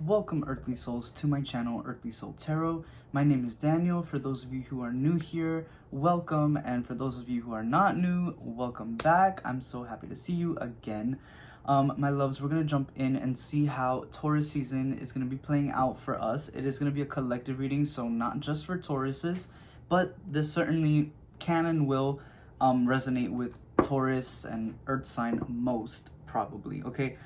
Welcome Earthly Souls to my channel Earthly Soul Tarot. My name is Daniel. For those of you who are new here, welcome, and for those of you who are not new, welcome back. I'm so happy to see you again. My loves, we're going to jump in and see how Taurus season is going to be playing out for us. It is going to be a collective reading, so not just for Tauruses, but this certainly can and will resonate with Taurus and Earth sign most probably, okay?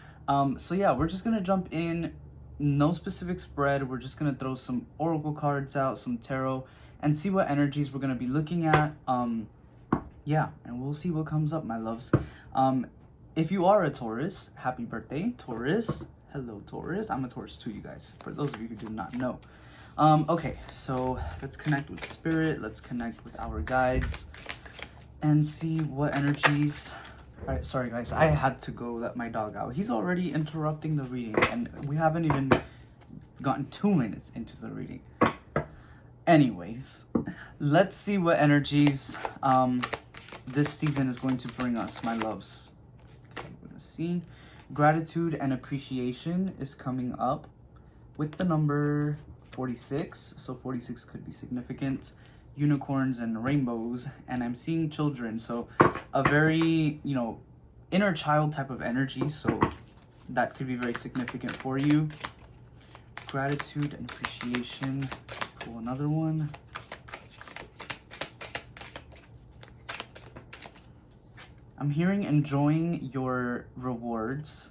So yeah, we're just going to jump in. No specific spread. We're just going to throw some oracle cards out, some tarot, and see what energies we're going to be looking at. Yeah, and we'll see what comes up, my loves. If you are a Taurus, happy birthday, Taurus. Hello, Taurus. I'm a Taurus too, you guys, for those of you who do not know. Okay, so let's connect with spirit. Let's connect with our guides and see what energies. All right, sorry guys, I had to go let my dog out. He's already interrupting the reading and we haven't even gotten 2 minutes into the reading. Anyways, let's see what energies this season is going to bring us, my loves. Okay, we're gonna see. Gratitude and appreciation is coming up with the number 46. So 46 could be significant. Unicorns and rainbows, and I'm seeing children, so a very, inner child type of energy, so that could be very significant for you. Gratitude and appreciation. Let's pull another one. I'm hearing enjoying your rewards.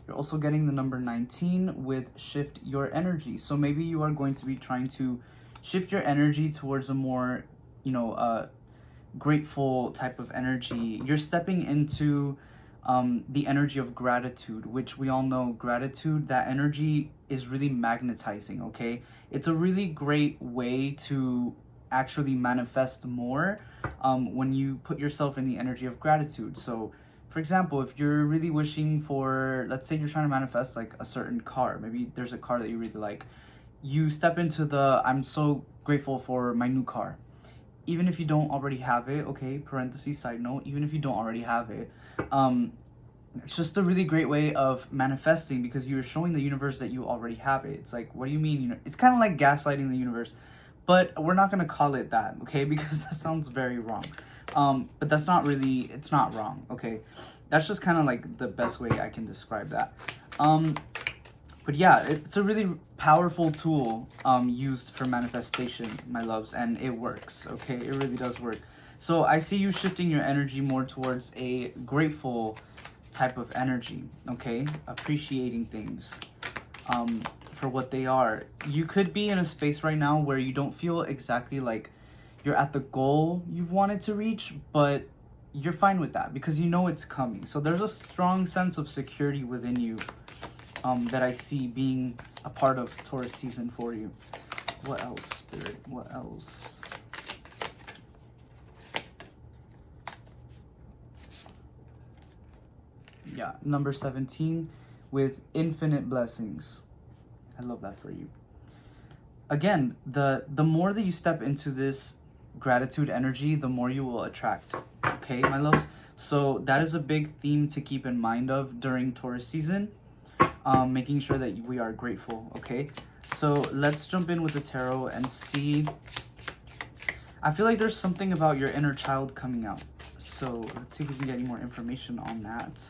You're also getting the number 19 with shift your energy, so maybe you are going to be trying to shift your energy towards a more, grateful type of energy. You're stepping into the energy of gratitude, which we all know gratitude, that energy is really magnetizing, okay? It's a really great way to actually manifest more when you put yourself in the energy of gratitude. So, for example, if you're really wishing for, let's say you're trying to manifest like a certain car, maybe there's a car that you really like. You step into the, I'm so grateful for my new car. Even if you don't already have it, okay, parenthesis, side note, even if you don't already have it, it's just a really great way of manifesting because you're showing the universe that you already have it. It's like, what do you mean? It's kind of like gaslighting the universe, but we're not going to call it that, okay, because that sounds very wrong. But that's not really, it's not wrong, okay? That's just kind of like the best way I can describe that. But yeah, it's a really powerful tool used for manifestation, my loves, and it works, okay? It really does work. So I see you shifting your energy more towards a grateful type of energy, okay? Appreciating things for what they are. You could be in a space right now where you don't feel exactly like you're at the goal you've wanted to reach, but you're fine with that because you know it's coming. So there's a strong sense of security within you that I see being a part of Taurus season for you. What else, Spirit? What else? Yeah, number 17 with infinite blessings. I love that for you. Again, the more that you step into this gratitude energy, the more you will attract. Okay, my loves? So that is a big theme to keep in mind of during Taurus season. Making sure that we are grateful, okay? So let's jump in with the tarot and see. I feel like there's something about your inner child coming out. So let's see if we can get any more information on that.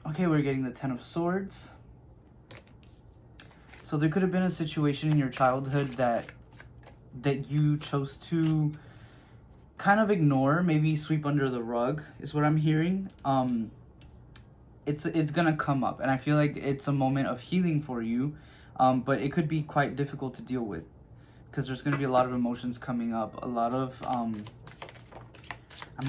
Okay, we're getting the 10 of Swords. So there could have been a situation in your childhood that you chose to kind of ignore, maybe sweep under the rug, is what I'm hearing. It's gonna come up, and I feel like it's a moment of healing for you, but it could be quite difficult to deal with because there's gonna be a lot of emotions coming up, a lot of I'm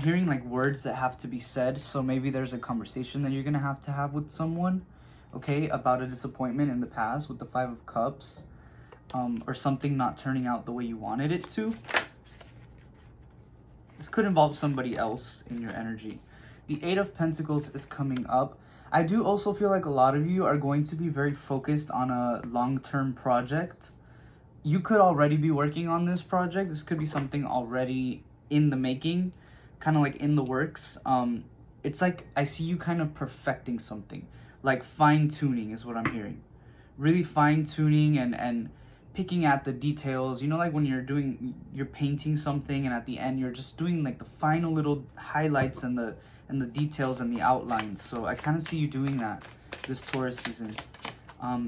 hearing like words that have to be said. So maybe there's a conversation that you're gonna have to have with someone, okay, about a disappointment in the past with the 5 of Cups, or something not turning out the way you wanted it to. This could involve somebody else in your energy. The 8 of Pentacles is coming up. I do also feel like a lot of you are going to be very focused on a long-term project. You could already be working on this project. This could be something already in the making, kind of like in the works. It's like I see you kind of perfecting something. like fine tuning is what I'm hearing. Really fine tuning and picking at the details. You know, like when you're painting something, and at the end you're just doing like the final little highlights and the details and the outlines. So I kind of see you doing that this Taurus season.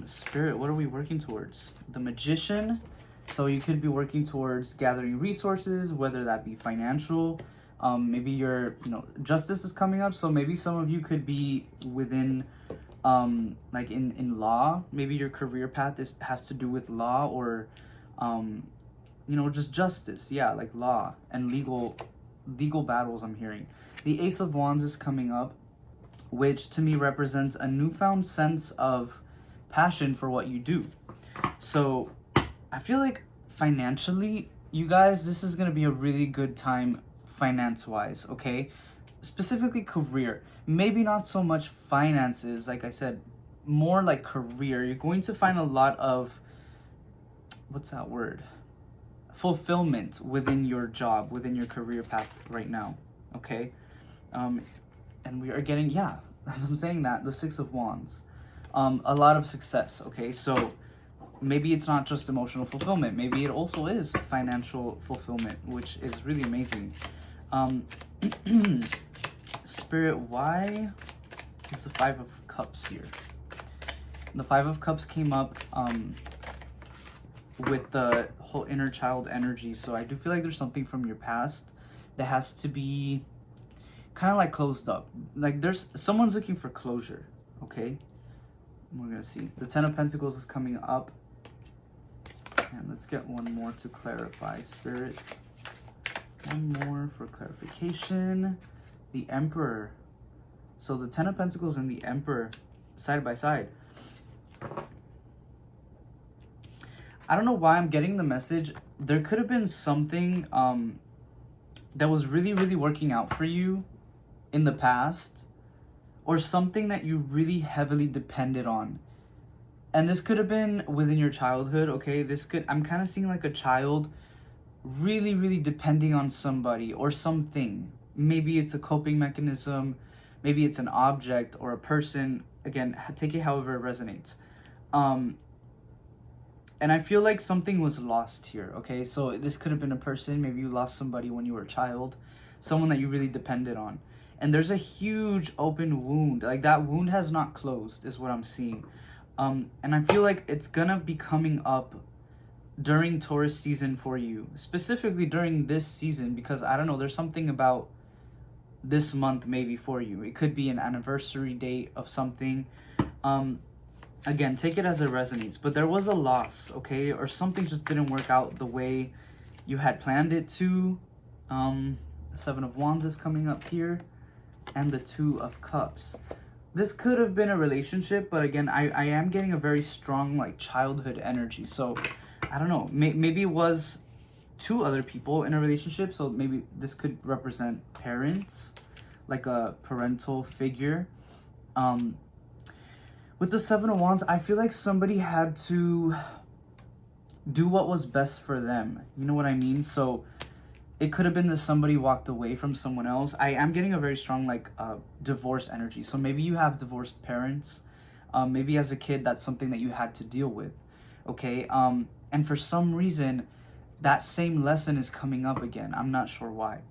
Spirit, what are we working towards? The Magician. So you could be working towards gathering resources, whether that be financial. Maybe justice is coming up. So maybe some of you could be within, like in law. Maybe your career path has to do with law, or, just justice. Yeah, like law and legal battles, I'm hearing. The Ace of Wands is coming up, which to me represents a newfound sense of passion for what you do. So I feel like financially, you guys, this is going to be a really good time finance-wise, okay? Specifically career. Maybe not so much finances, like I said, more like career. You're going to find a lot of, what's that word? Fulfillment within your job, within your career path right now, okay? And we are getting, as I'm saying that, the Six of Wands. A lot of success, okay? So maybe it's not just emotional fulfillment. Maybe it also is financial fulfillment, which is really amazing. Spirit, why is the Five of Cups here? The Five of Cups came up with the whole inner child energy. So I do feel like there's something from your past that has to be kind of like closed up. Like someone's looking for closure, okay? We're gonna see. The Ten of Pentacles is coming up. And let's get one more to clarify, Spirit. One more for clarification. The Emperor. So the Ten of Pentacles and the Emperor side by side. I don't know why I'm getting the message. There could have been something that was really, really working out for you in the past, or something that you really heavily depended on. And this could have been within your childhood, okay? I'm kind of seeing like a child really, really depending on somebody or something. Maybe it's a coping mechanism, maybe it's an object or a person. Again, take it however it resonates. And I feel like something was lost here, okay? So this could have been a person. Maybe you lost somebody when you were a child, someone that you really depended on. And there's a huge open wound. Like that wound has not closed is what I'm seeing. And I feel like it's gonna be coming up during Taurus season for you. Specifically during this season, because I don't know, there's something about this month maybe for you. It could be an anniversary date of something. Again, take it as it resonates. But there was a loss, okay? Or something just didn't work out the way you had planned it to. The Seven of Wands is coming up here. And the Two of Cups. This could have been a relationship, but again, I am getting a very strong like childhood energy. So I don't know, maybe it was two other people in a relationship. So maybe this could represent parents, like a parental figure. With the Seven of Wands, I feel like somebody had to do what was best for them. You know what I mean? So it could have been that somebody walked away from someone else. I am getting a very strong like divorce energy. So maybe you have divorced parents. Maybe as a kid, that's something that you had to deal with. Okay. And for some reason, that same lesson is coming up again. I'm not sure why.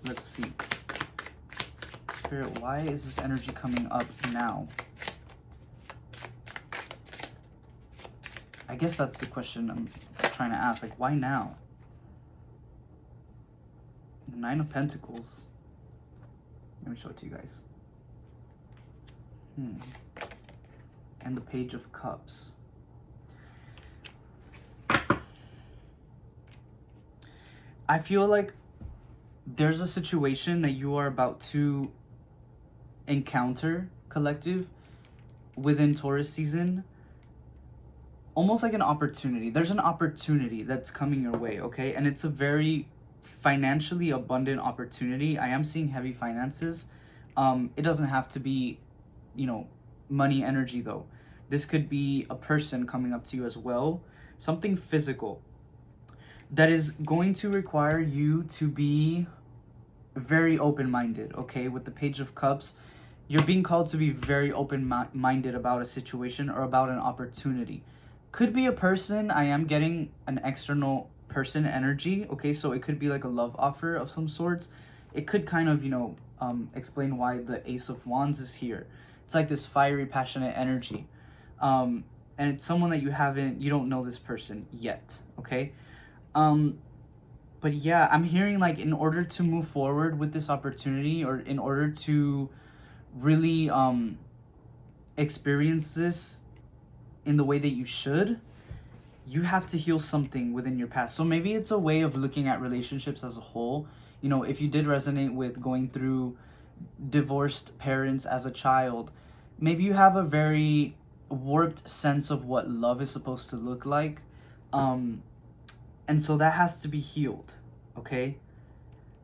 Let's see. Spirit, why is this energy coming up now? I guess that's the question I'm trying to ask. Like, why now? The Nine of Pentacles. Let me show it to you guys. And the Page of Cups. I feel like there's a situation that you are about to encounter, collective, within Taurus season. Almost like an opportunity. There's an opportunity that's coming your way, okay? And it's a very financially abundant opportunity. I am seeing heavy finances. It doesn't have to be, money energy though. This could be a person coming up to you as well. Something physical that is going to require you to be very open-minded, okay? With the Page of Cups, You're being called to be very open-minded about a situation or about an opportunity. Could be a person. I am getting an external person energy. Okay, so it could be like a love offer of some sorts. It could kind of, explain why the Ace of Wands is here. It's like this fiery, passionate energy. And it's someone that you don't know this person yet. Okay. But yeah, I'm hearing like in order to move forward with this opportunity, or in order to really experience this in the way that you should, you have to heal something within your past. So maybe it's a way of looking at relationships as a whole. If you did resonate with going through divorced parents as a child, maybe you have a very warped sense of what love is supposed to look like. And so that has to be healed, okay?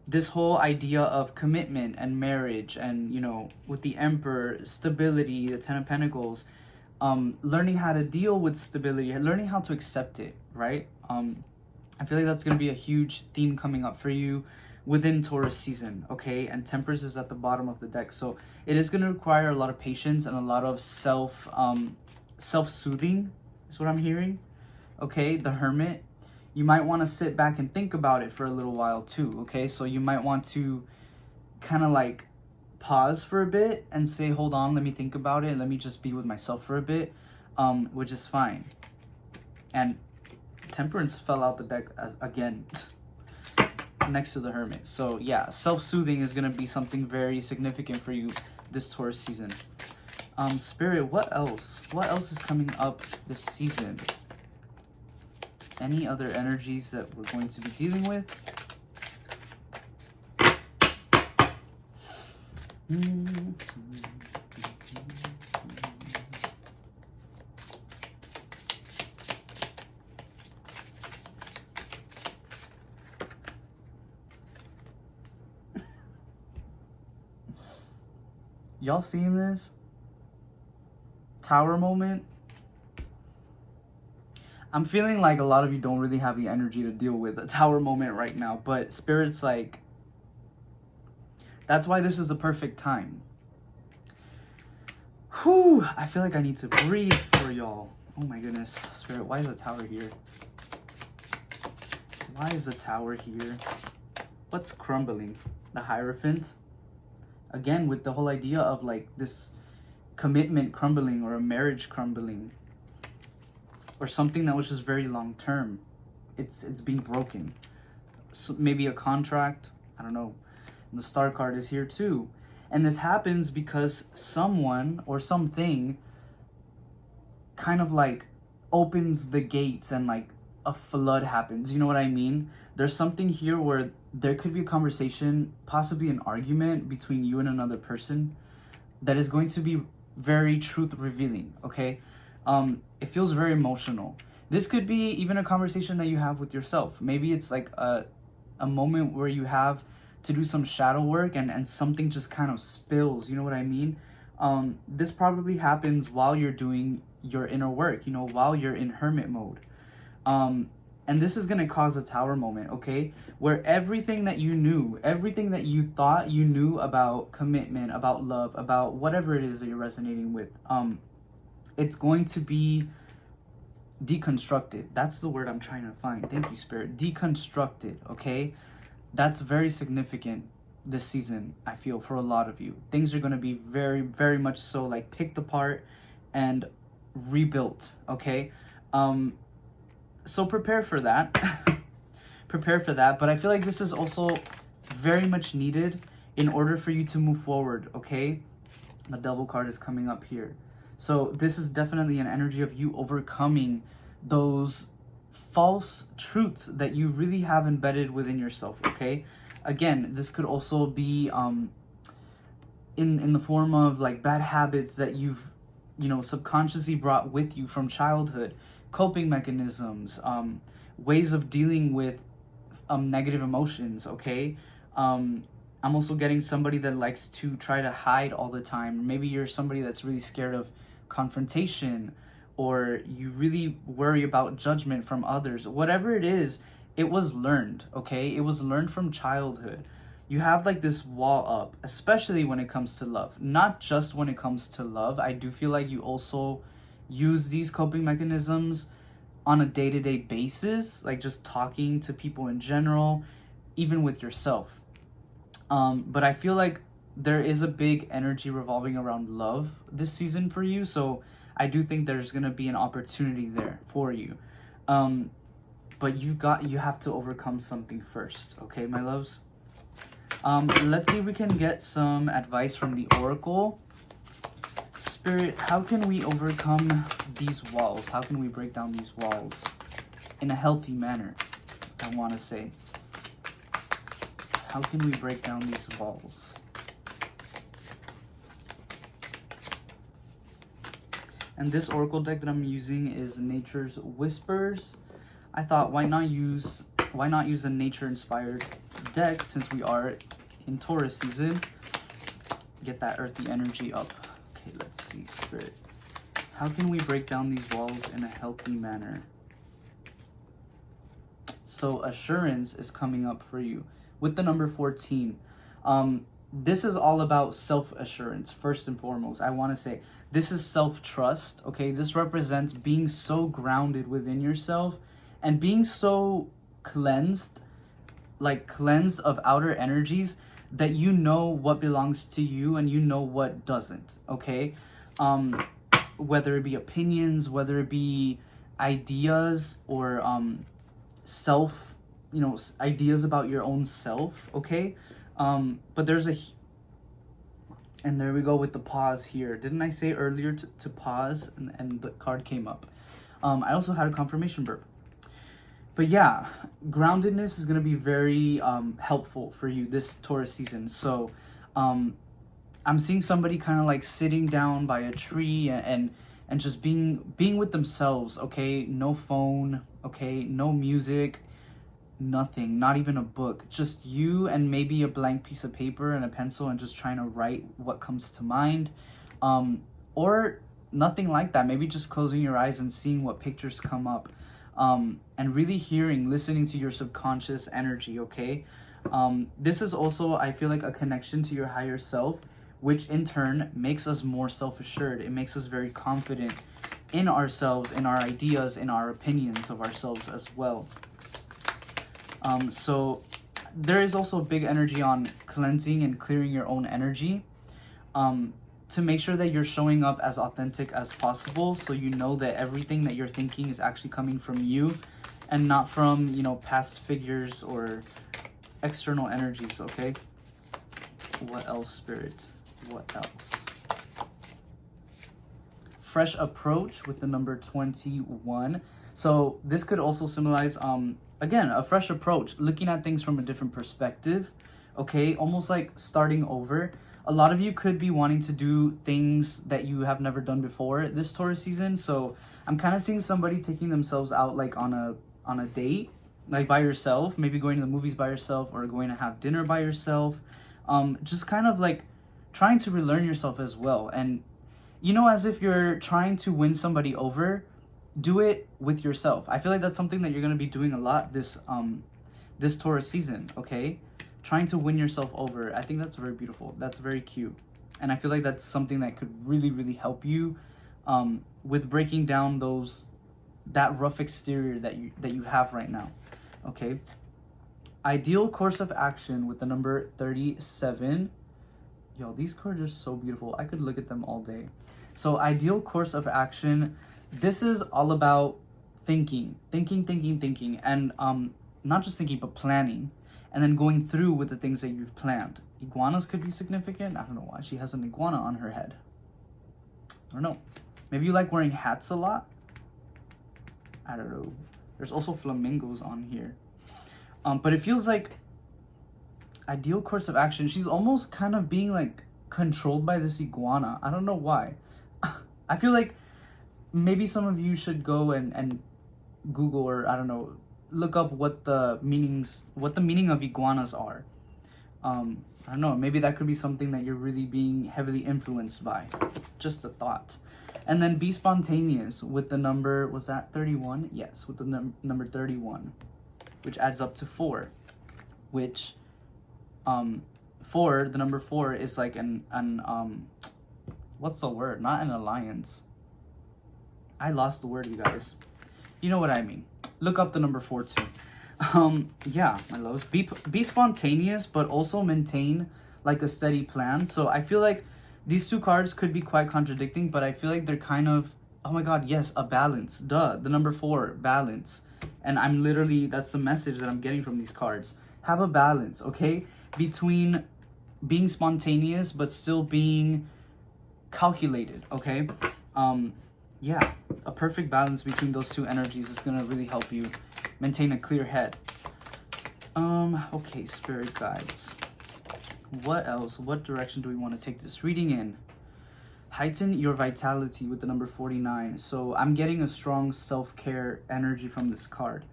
This whole idea of commitment and marriage and, with the Emperor, stability, the Ten of Pentacles, learning how to deal with stability, learning how to accept it, right? I feel like that's going to be a huge theme coming up for you within Taurus season, okay? And Temperance is at the bottom of the deck. So it is going to require a lot of patience and a lot of self-soothing is what I'm hearing, okay? The Hermit. You might want to sit back and think about it for a little while too, okay? So you might want to kind of like pause for a bit and say, hold on, let me think about it. Let me just be with myself for a bit, which is fine. And Temperance fell out the deck again next to the Hermit. So yeah, self-soothing is going to be something very significant for you this Taurus season. Spirit, what else? What else is coming up this season? Any other energies that we're going to be dealing with? Y'all seeing this? Tower moment? I'm feeling like a lot of you don't really have the energy to deal with a tower moment right now, but Spirit's like, that's why this is the perfect time. Whew, I feel like I need to breathe for y'all. Oh my goodness, Spirit, why is the tower here? Why is the tower here? What's crumbling? The Hierophant? Again, with the whole idea of like this commitment crumbling or a marriage crumbling. Or something that was just very long term. It's being broken. So maybe a contract. I don't know. And the Star card is here too. And this happens because someone or something kind of like opens the gates and like a flood happens. You know what I mean? There's something here where there could be a conversation, possibly an argument between you and another person that is going to be very truth revealing, okay? It feels very emotional. This could be even a conversation that you have with yourself. Maybe it's like a moment where you have to do some shadow work and something just kind of spills, you know what I mean? This probably happens while you're doing your inner work, while you're in hermit mode. And this is going to cause a tower moment, okay? Where everything that you knew, everything that you thought you knew about commitment, about love, about whatever it is that you're resonating with, it's going to be deconstructed. That's the word I'm trying to find. Thank you, Spirit. Deconstructed, okay? That's very significant this season, I feel, for a lot of you. Things are going to be very, very much so like picked apart and rebuilt, okay? So prepare for that. Prepare for that. But I feel like this is also very much needed in order for you to move forward, okay? The Devil card is coming up here. So this is definitely an energy of you overcoming those false truths that you really have embedded within yourself, okay? Again, this could also be in the form of like bad habits that you've, subconsciously brought with you from childhood, coping mechanisms, ways of dealing with negative emotions, okay? I'm also getting somebody that likes to try to hide all the time. Maybe you're somebody that's really scared of confrontation, or you really worry about judgment from others. Whatever it is, it was learned, okay? It was learned from childhood. you have like this wall up, especially when it comes to love. Not just when it comes to love. I do feel like you also use these coping mechanisms on a day-to-day basis, like just talking to people in general, even with yourself. But I feel like there is a big energy revolving around love this season for you, so I do think there's gonna be an opportunity there for you. But you have to overcome something first, okay, my loves? Let's see if we can get some advice from the Oracle. Spirit, how can we overcome these walls? How can we break down these walls in a healthy manner, I want to say? How can we break down these walls? And this Oracle deck that I'm using is Nature's Whispers. I thought, why not use a nature-inspired deck since we are in Taurus season? Get that earthy energy up. Okay, let's see, Spirit. How can we break down these walls in a healthy manner? So assurance is coming up for you with the number 14. This is all about self-assurance, first and foremost. I want to say this is self-trust, okay? This represents being so grounded within yourself and being so cleansed of outer energies that you know what belongs to you and you know what doesn't, okay? Whether it be opinions, whether it be ideas or ideas about your own self, okay? But there's and there we go with the pause here. Didn't I say earlier to pause and the card came up? I also had a confirmation burp. But yeah, groundedness is going to be very helpful for you this Taurus season. So I'm seeing somebody kind of like sitting down by a tree and just being with themselves, okay? No phone, okay? No music, nothing, not even a book. Just you and maybe a blank piece of paper and a pencil and just trying to write what comes to mind. Or nothing like that. Maybe just closing your eyes and seeing what pictures come up. And really listening to your subconscious energy, okay? This is also, I feel like, a connection to your higher self, which in turn makes us more self-assured. It makes us very confident in ourselves, in our ideas, in our opinions of ourselves as well. So there is also a big energy on cleansing and clearing your own energy. To make sure that you're showing up as authentic as possible, so you know that everything that you're thinking is actually coming from you and not from, past figures or external energies, okay? What else, Spirit? What else? Fresh approach with the number 21. So this could also symbolize, again, a fresh approach, looking at things from a different perspective, okay? Almost like starting over. A lot of you could be wanting to do things that you have never done before this Taurus season. So I'm kind of seeing somebody taking themselves out like on a date, like by yourself, maybe going to the movies by yourself or going to have dinner by yourself. Just kind of like trying to relearn yourself as well. And, as if you're trying to win somebody over, do it with yourself. I feel like that's something that you're going to be doing a lot this Taurus season, okay? Trying to win yourself over. I think that's very beautiful. That's very cute. And I feel like that's something that could really, really help you with breaking down that rough exterior that you have right now. Okay. Ideal course of action with the number 37. Yo, these cards are so beautiful. I could look at them all day. So ideal course of action. This is all about thinking. And not just thinking, but planning. And then going through with the things that you've planned. Iguanas could be significant. I don't know why she has an iguana on her head. I don't know. Maybe you like wearing hats a lot. I don't know. There's also flamingos on here. But it feels like ideal course of action. She's almost kind of being like controlled by this iguana. I don't know why. I feel like maybe some of you should go and Google, or I don't know, look up what the meaning of iguanas are. I don't know, maybe that could be something that you're really being heavily influenced by. Just a thought. And then be spontaneous with the number, was that 31? Yes, with the number 31, which adds up to 4, which four, the number four is like an what's the word? Not an alliance. I lost the word, you guys. You know what I mean. Look up the number 4 too. Yeah, my loves. Be spontaneous, but also maintain like a steady plan. So I feel like these two cards could be quite contradicting, but I feel like they're kind of, oh my god, yes, a balance. Duh, the number 4, balance. And I'm literally, that's the message that I'm getting from these cards. Have a balance, okay? Between being spontaneous, but still being calculated, okay? Yeah, a perfect balance between those two energies is gonna really help you maintain a clear head. Okay, spirit guides. What else? What direction do we want to take this reading in? Heighten your vitality with the number 49. So I'm getting a strong self-care energy from this card.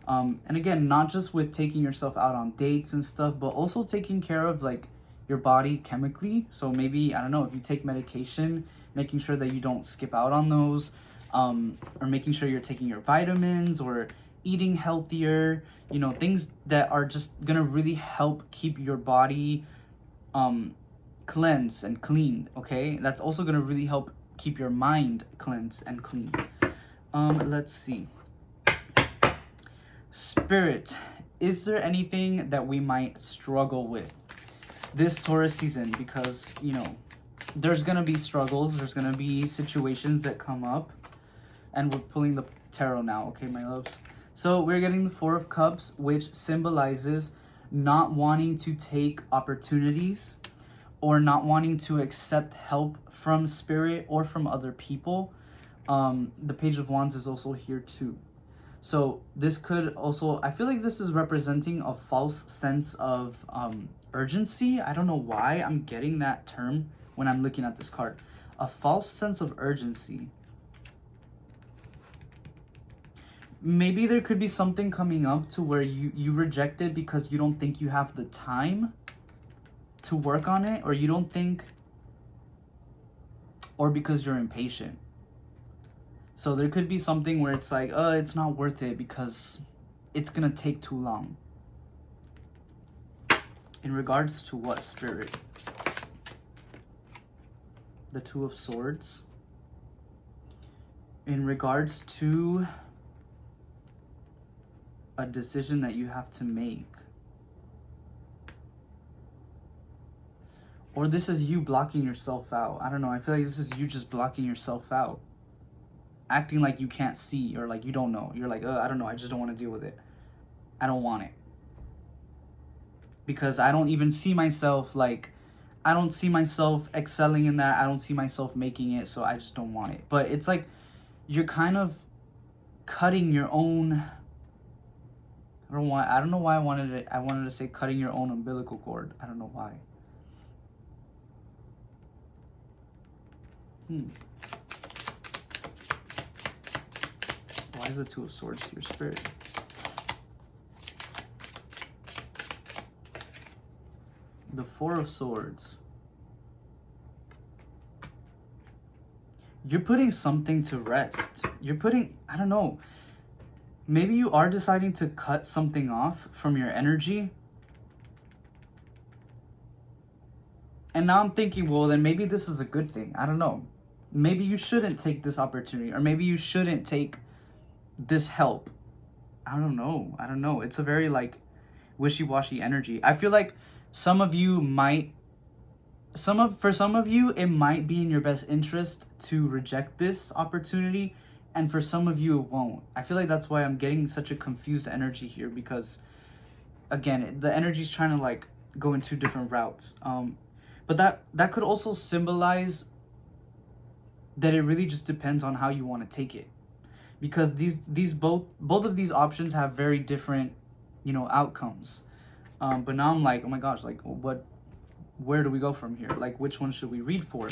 And again, not just with taking yourself out on dates and stuff, but also taking care of like your body chemically. So maybe, I don't know, if you take medication, making sure that you don't skip out on those, or making sure you're taking your vitamins or eating healthier, you know, things that are just gonna really help keep your body cleansed and clean, okay? That's also gonna really help keep your mind cleansed and clean. Let's see. Spirit, is there anything that we might struggle with this Taurus season? Because, you know, there's gonna be struggles, there's gonna be situations that come up, and we're pulling the tarot now, okay, my loves? So we're getting the 4 of Cups, which symbolizes not wanting to take opportunities or not wanting to accept help from spirit or from other people. The Page of Wands is also here too. So this could also, I feel like this is representing a false sense of urgency. I don't know why I'm getting that term when I'm looking at this card. A false sense of urgency. Maybe there could be something coming up to where you reject it because you don't think you have the time to work on it, or you don't think, or because you're impatient. So there could be something where it's like, it's not worth it because it's gonna take too long. In regards to what, Spirit? The 2 of Swords. In regards to a decision that you have to make. Or this is you blocking yourself out. I don't know. I feel like this is you just blocking yourself out. Acting like you can't see, or like you don't know. You're like, I don't know. I just don't want to deal with it. I don't want it. Because I don't even see myself like, I don't see myself excelling in that. I don't see myself making it. So I just don't want it. But it's like, you're kind of cutting your own, I don't know why I wanted to say cutting your own umbilical cord. I don't know why. Why is the 2 of Swords here, Spirit? The 4 of Swords. You're putting something to rest. You're putting, I don't know. Maybe you are deciding to cut something off from your energy. And now I'm thinking, well, then maybe this is a good thing. I don't know. Maybe you shouldn't take this opportunity, or maybe you shouldn't take this help. I don't know. It's a very like wishy-washy energy. I feel like some of you might, for some of you, it might be in your best interest to reject this opportunity. And for some of you, it won't. I feel like that's why I'm getting such a confused energy here, because, again, the energy is trying to, like, go in 2 different routes. But that could also symbolize that it really just depends on how you want to take it. Because these both of these options have very different, you know, outcomes. But now I'm like, oh my gosh, like, where do we go from here? Like, which one should we read for?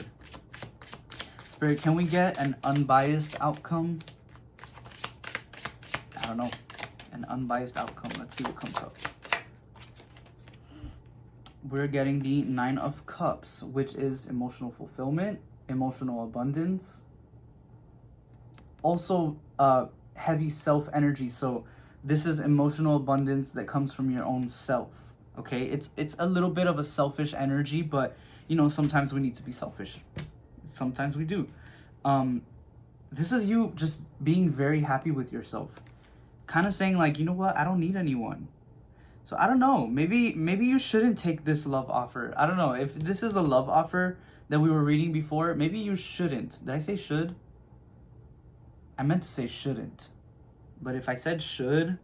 Spirit, can we get an unbiased outcome? I don't know. An unbiased outcome. Let's see what comes up. We're getting the 9 of Cups, which is emotional fulfillment, emotional abundance. Also, heavy self energy. So this is emotional abundance that comes from your own self. Okay, it's a little bit of a selfish energy, but you know, sometimes we need to be selfish. Sometimes we do. This is you just being very happy with yourself. Kind of saying like, you know what, I don't need anyone. So I don't know, maybe you shouldn't take this love offer. I don't know if this is a love offer that we were reading before. Maybe you shouldn't. Did I say should? I meant to say shouldn't. But if I said should,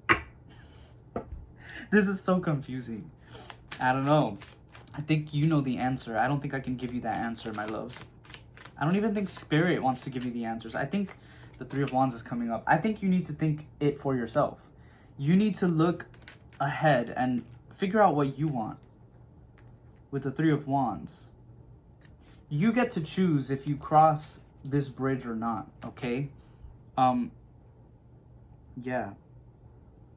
this is so confusing. I don't know. I think you know the answer. I don't think I can give you that answer, my loves. I don't even think Spirit wants to give you the answers. I think the Three of Wands is coming up. I think you need to think it for yourself. You need to look ahead and figure out what you want. With the Three of Wands, you get to choose if you cross this bridge or not, okay? Yeah.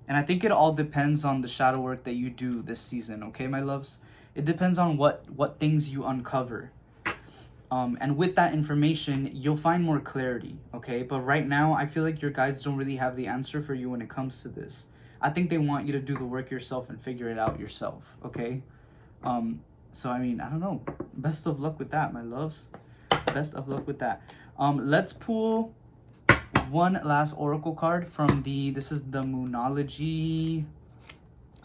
And I think it all depends on the shadow work that you do this season, okay, my loves? It depends on what things you uncover. And with that information, you'll find more clarity, okay? But right now, I feel like your guides don't really have the answer for you when it comes to this. I think they want you to do the work yourself and figure it out yourself, okay? So, I mean, I don't know. Best of luck with that, my loves. Best of luck with that. Let's pull one last oracle card from this is the Moonology.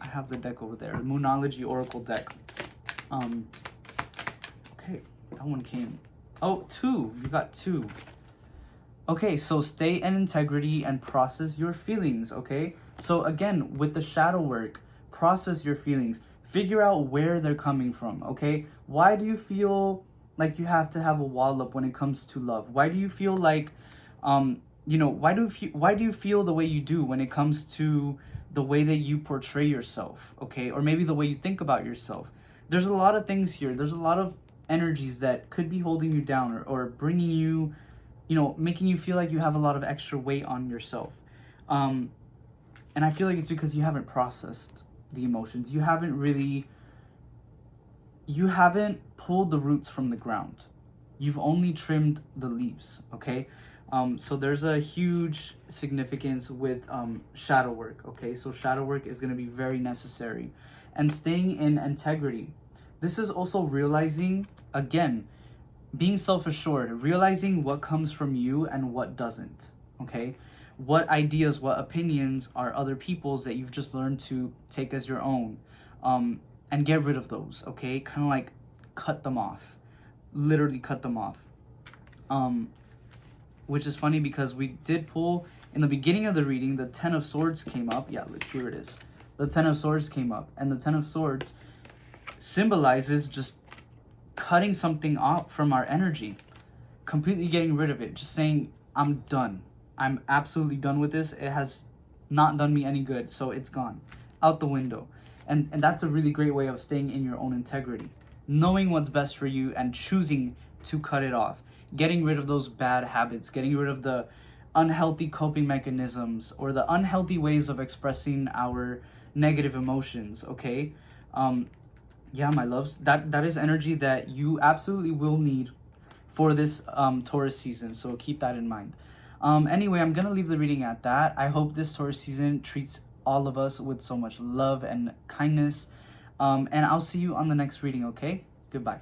I have the deck over there. Moonology Oracle deck. Okay, that one came. Oh, two. You got two. Okay, so stay in integrity and process your feelings, okay? So again, with the shadow work, process your feelings. Figure out where they're coming from, okay? Why do you feel like you have to have a wall up when it comes to love? Why do you feel like, you know, why do you feel the way you do when it comes to the way that you portray yourself, okay? Or maybe the way you think about yourself. There's a lot of things here. There's a lot of energies that could be holding you down or bringing you, you know, making you feel like you have a lot of extra weight on yourself. And I feel like it's because you haven't processed the emotions. You haven't pulled the roots from the ground. You've only trimmed the leaves, okay? So there's a huge significance with shadow work, okay? So shadow work is going to be very necessary. And staying in integrity. This is also realizing, again, being self-assured, realizing what comes from you and what doesn't, okay? What ideas, what opinions are other people's that you've just learned to take as your own, and get rid of those, okay? Kind of like cut them off, literally cut them off. Which is funny because we did pull, in the beginning of the reading, the Ten of Swords came up. Yeah, look, here it is. The Ten of Swords came up, and the Ten of Swords symbolizes just cutting something off from our energy, completely getting rid of it, just saying, I'm done. I'm absolutely done with this. It has not done me any good, so it's gone out the window. And that's a really great way of staying in your own integrity, knowing what's best for you and choosing to cut it off, getting rid of those bad habits, getting rid of the unhealthy coping mechanisms or the unhealthy ways of expressing our negative emotions, okay? Yeah, my loves, that is energy that you absolutely will need for this Taurus season, so keep that in mind. Anyway, I'm gonna leave the reading at that. I hope this Taurus season treats all of us with so much love and kindness, and I'll see you on the next reading, okay? Goodbye.